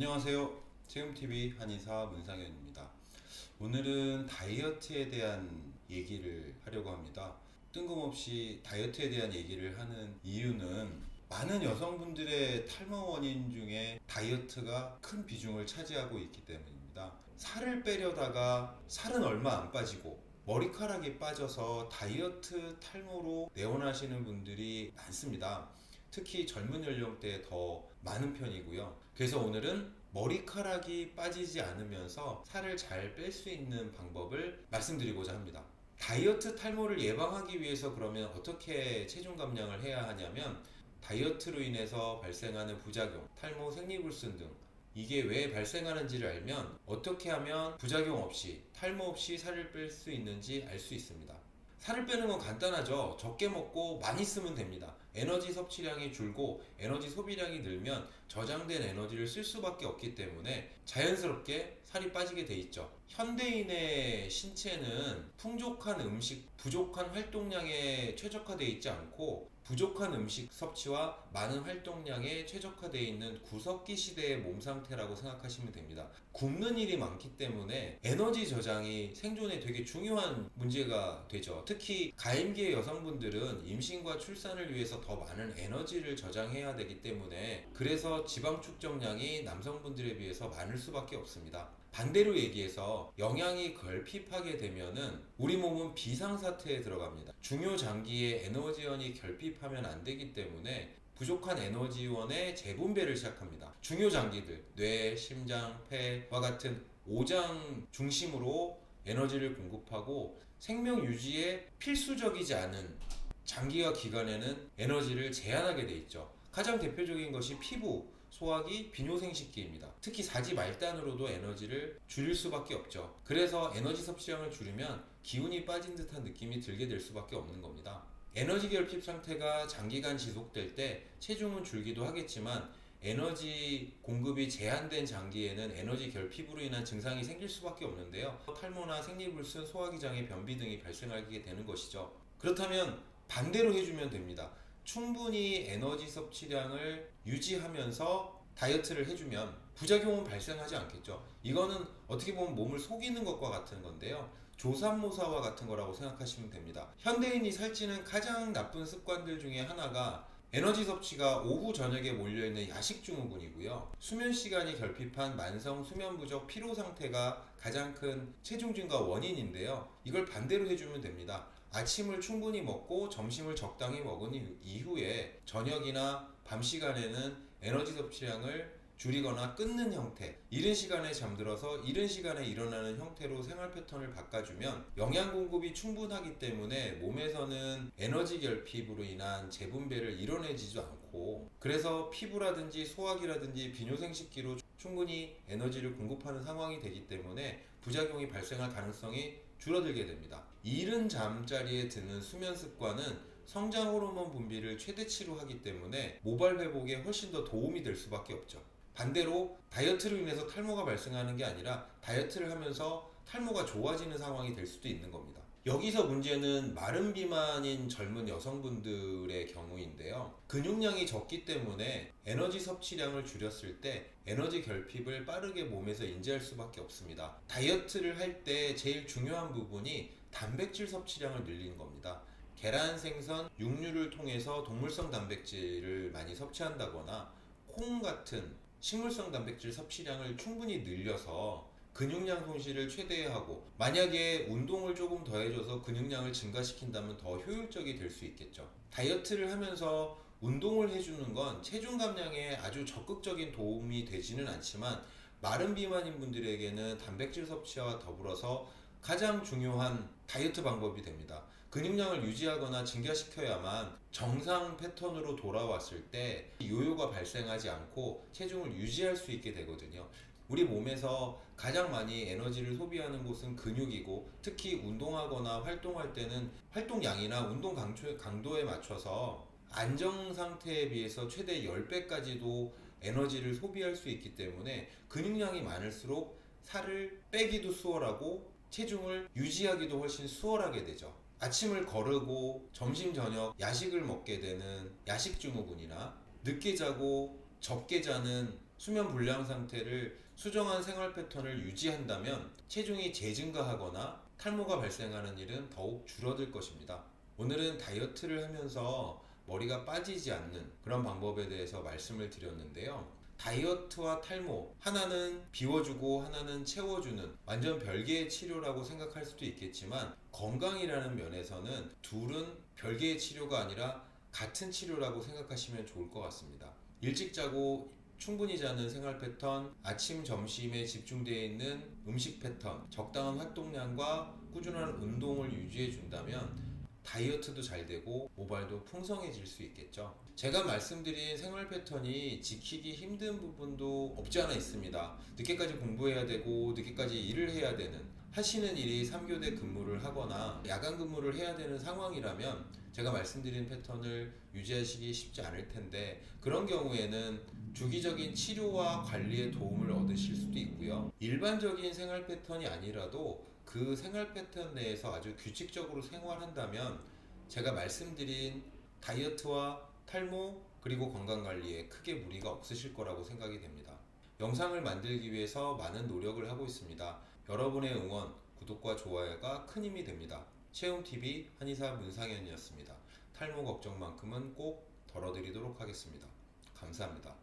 안녕하세요. 체험TV 한의사 문상현입니다. 오늘은 다이어트에 대한 얘기를 하려고 합니다. 뜬금없이 다이어트에 대한 얘기를 하는 이유는 많은 여성분들의 탈모 원인 중에 다이어트가 큰 비중을 차지하고 있기 때문입니다. 살을 빼려다가 살은 얼마 안 빠지고 머리카락이 빠져서 다이어트 탈모로 내원하시는 분들이 많습니다. 특히 젊은 연령대에 더 많은 편이고요. 그래서 오늘은 머리카락이 빠지지 않으면서 살을 잘 뺄 수 있는 방법을 말씀드리고자 합니다. 다이어트 탈모를 예방하기 위해서 그러면 어떻게 체중 감량을 해야 하냐면, 다이어트로 인해서 발생하는 부작용, 탈모, 생리불순 등 이게 왜 발생하는지를 알면 어떻게 하면 부작용 없이, 탈모 없이 살을 뺄 수 있는지 알 수 있습니다. 살을 빼는 건 간단하죠. 적게 먹고 많이 쓰면 됩니다. 에너지 섭취량이 줄고 에너지 소비량이 늘면 저장된 에너지를 쓸 수밖에 없기 때문에 자연스럽게 살이 빠지게 돼 있죠. 현대인의 신체는 풍족한 음식, 부족한 활동량에 최적화되어 있지 않고, 부족한 음식 섭취와 많은 활동량에 최적화되어 있는 구석기 시대의 몸 상태라고 생각하시면 됩니다. 굶는 일이 많기 때문에 에너지 저장이 생존에 되게 중요한 문제가 되죠. 특히 가임기의 여성분들은 임신과 출산을 위해서 더 많은 에너지를 저장해야 되기 때문에, 그래서 지방 축적량이 남성분들에 비해서 많을 수밖에 없습니다. 반대로 얘기해서 영양이 결핍하게 되면은 우리 몸은 비상사태에 들어갑니다. 중요 장기에 에너지원이 결핍하면 안 되기 때문에 부족한 에너지원의 재분배를 시작합니다. 중요 장기들, 뇌, 심장, 폐와 같은 오장 중심으로 에너지를 공급하고, 생명 유지에 필수적이지 않은 장기와 기관에는 에너지를 제한하게 돼 있죠. 가장 대표적인 것이 피부, 소화기, 비뇨생식기입니다. 특히 사지 말단으로도 에너지를 줄일 수밖에 없죠. 그래서 에너지 섭취량을 줄이면 기운이 빠진 듯한 느낌이 들게 될 수밖에 없는 겁니다. 에너지 결핍 상태가 장기간 지속될 때 체중은 줄기도 하겠지만, 에너지 공급이 제한된 장기에는 에너지 결핍으로 인한 증상이 생길 수밖에 없는데요. 탈모나 생리불순, 소화기장의 변비 등이 발생하게 되는 것이죠. 그렇다면 반대로 해주면 됩니다. 충분히 에너지 섭취량을 유지하면서 다이어트를 해주면 부작용은 발생하지 않겠죠. 이거는 어떻게 보면 몸을 속이는 것과 같은 건데요. 조삼모사와 같은 거라고 생각하시면 됩니다. 현대인이 살찌는 가장 나쁜 습관들 중에 하나가 에너지 섭취가 오후 저녁에 몰려있는 야식 증후군이고요. 수면 시간이 결핍한 만성 수면 부족 피로 상태가 가장 큰 체중 증가 원인인데요. 이걸 반대로 해주면 됩니다. 아침을 충분히 먹고 점심을 적당히 먹은 이후에 저녁이나 밤 시간에는 에너지 섭취량을 줄이거나 끊는 형태, 이른 시간에 잠들어서 이른 시간에 일어나는 형태로 생활 패턴을 바꿔주면 영양 공급이 충분하기 때문에 몸에서는 에너지 결핍으로 인한 재분배를 이뤄내지도 않고, 그래서 피부라든지 소화기라든지 비뇨생식기로 충분히 에너지를 공급하는 상황이 되기 때문에 부작용이 발생할 가능성이 줄어들게 됩니다. 이른 잠자리에 드는 수면 습관은 성장 호르몬 분비를 최대치로 하기 때문에 모발 회복에 훨씬 더 도움이 될 수밖에 없죠. 반대로 다이어트로 인해서 탈모가 발생하는 게 아니라 다이어트를 하면서 탈모가 좋아지는 상황이 될 수도 있는 겁니다. 여기서 문제는 마른 비만인 젊은 여성분들의 경우인데요. 근육량이 적기 때문에 에너지 섭취량을 줄였을 때 에너지 결핍을 빠르게 몸에서 인지할 수밖에 없습니다. 다이어트를 할 때 제일 중요한 부분이 단백질 섭취량을 늘리는 겁니다. 계란, 생선, 육류를 통해서 동물성 단백질을 많이 섭취한다거나, 콩 같은 식물성 단백질 섭취량을 충분히 늘려서 근육량 손실을 최대화하고, 만약에 운동을 조금 더 해줘서 근육량을 증가시킨다면 더 효율적이 될 수 있겠죠. 다이어트를 하면서 운동을 해주는 건 체중 감량에 아주 적극적인 도움이 되지는 않지만, 마른 비만인 분들에게는 단백질 섭취와 더불어서 가장 중요한 다이어트 방법이 됩니다. 근육량을 유지하거나 증가시켜야만 정상 패턴으로 돌아왔을 때 요요가 발생하지 않고 체중을 유지할 수 있게 되거든요. 우리 몸에서 가장 많이 에너지를 소비하는 곳은 근육이고, 특히 운동하거나 활동할 때는 활동량이나 운동 강도에 맞춰서 안정 상태에 비해서 최대 10배까지도 에너지를 소비할 수 있기 때문에 근육량이 많을수록 살을 빼기도 수월하고 체중을 유지하기도 훨씬 수월하게 되죠. 아침을 거르고 점심 저녁 야식을 먹게 되는 야식 증후군이나, 늦게 자고 적게 자는 수면 불량 상태를 수정한 생활 패턴을 유지한다면 체중이 재증가하거나 탈모가 발생하는 일은 더욱 줄어들 것입니다. 오늘은 다이어트를 하면서 머리가 빠지지 않는 그런 방법에 대해서 말씀을 드렸는데요. 다이어트와 탈모, 하나는 비워주고 하나는 채워주는 완전 별개의 치료라고 생각할 수도 있겠지만, 건강이라는 면에서는 둘은 별개의 치료가 아니라 같은 치료라고 생각하시면 좋을 것 같습니다. 일찍 자고 충분히 자는 생활 패턴, 아침, 점심에 집중되어 있는 음식 패턴, 적당한 활동량과 꾸준한 운동을 유지해 준다면 다이어트도 잘 되고 모발도 풍성해질 수 있겠죠. 제가 말씀드린 생활 패턴이 지키기 힘든 부분도 없지 않아 있습니다. 늦게까지 공부해야 되고 늦게까지 일을 해야 되는, 하시는 일이 3교대 근무를 하거나 야간 근무를 해야 되는 상황이라면 제가 말씀드린 패턴을 유지하시기 쉽지 않을 텐데, 그런 경우에는 주기적인 치료와 관리의 도움을 얻으실 수도 있고요. 일반적인 생활 패턴이 아니라도 그 생활 패턴 내에서 아주 규칙적으로 생활한다면 제가 말씀드린 다이어트와 탈모 그리고 건강관리에 크게 무리가 없으실 거라고 생각이 됩니다. 영상을 만들기 위해서 많은 노력을 하고 있습니다. 여러분의 응원, 구독과 좋아요가 큰 힘이 됩니다. 체험TV 한의사 문상현이었습니다. 탈모 걱정만큼은 꼭 덜어드리도록 하겠습니다. 감사합니다.